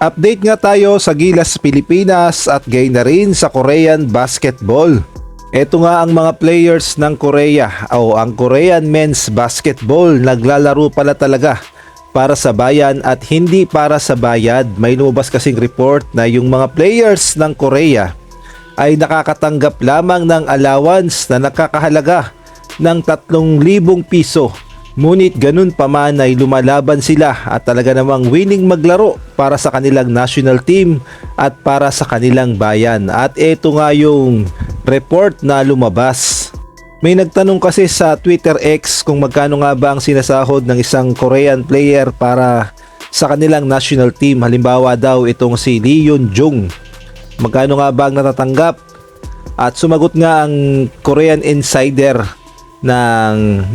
Update nga tayo sa Gilas Pilipinas at gayon na rin sa Korean Basketball. Ito nga ang mga players ng Korea o ang Korean Men's Basketball naglalaro pala talaga para sa bayan at hindi para sa bayad. May lumabas kasing report na yung mga players ng Korea ay nakakatanggap lamang ng allowance na nakakahalaga ng 3,000 piso. Ngunit ganun pa man ay lumalaban sila at talaga namang willing maglaro para sa kanilang national team at para sa kanilang bayan. At ito nga yung report na lumabas. May nagtanong kasi sa Twitter X kung magkano nga ba ang sinasahod ng isang Korean player para sa kanilang national team. Halimbawa daw itong si Lee Yun-jung. Magkano nga ba ang natatanggap? At sumagot nga ang Korean Insider ng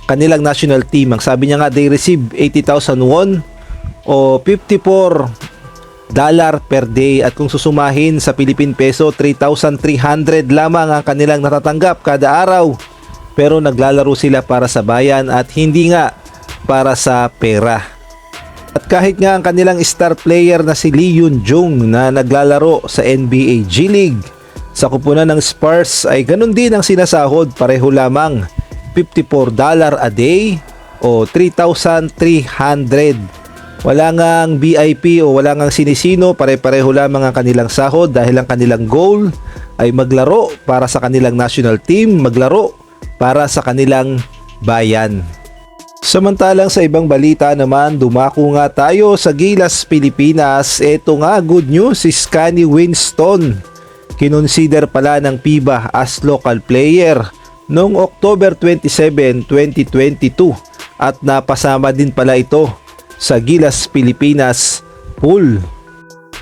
kanilang national team. Ang sabi niya nga, they receive 80,000 won o $54 per day, at kung susumahin sa Philippine peso, 3,300 lamang ang kanilang natatanggap kada araw. Pero naglalaro sila para sa bayan at hindi nga para sa pera. At kahit nga ang kanilang star player na si Lee Yun-jung na naglalaro sa NBA G League sa kupunan ng Spurs ay ganun din ang sinasahod, pareho lamang $54 a day o 3,300. Wala ngang VIP o wala ngang sinisino, pare-pareho lamang ang kanilang sahod dahil ang kanilang goal ay maglaro para sa kanilang national team, maglaro para sa kanilang bayan. Samantalang sa ibang balita naman, dumako nga tayo sa Gilas Pilipinas. Ito nga, good news, si Scany Winston kinonsider pala ng FIBA as local player noong October 27, 2022 at napasama din pala ito sa Gilas Pilipinas pool.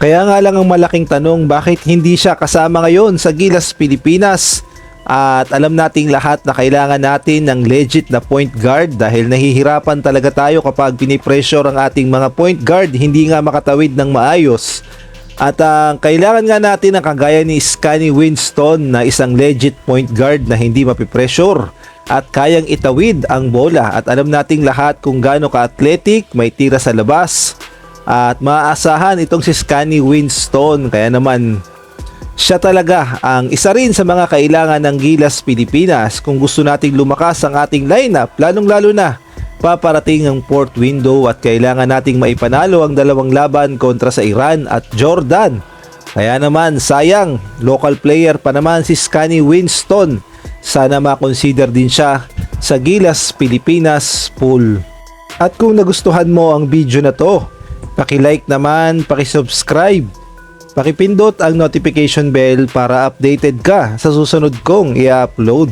Kaya nga lang ang malaking tanong, bakit hindi siya kasama ngayon sa Gilas Pilipinas? At alam nating lahat na kailangan natin ng legit na point guard dahil nahihirapan talaga tayo kapag pinipressure ang ating mga point guard, hindi nga makatawid ng maayos. At kailangan nga natin ang kagaya ni Scany Winston na isang legit point guard na hindi mapipressure at kayang itawid ang bola. At alam nating lahat kung gaano ka-athletic, may tira sa labas at maaasahan itong si Scany Winston. Kaya naman siya talaga ang isa rin sa mga kailangan ng Gilas Pilipinas kung gusto nating lumakas ang ating lineup, lalong-lalo na paparating ang fourth window at kailangan nating maipanalo ang dalawang laban kontra sa Iran at Jordan. Kaya naman sayang, local player pa naman si Scany Winston. Sana makonsider din siya sa Gilas Pilipinas pool. At kung nagustuhan mo ang video na to, paki-like naman, paki-subscribe, pakipindot ang notification bell para updated ka sa susunod kong i-upload.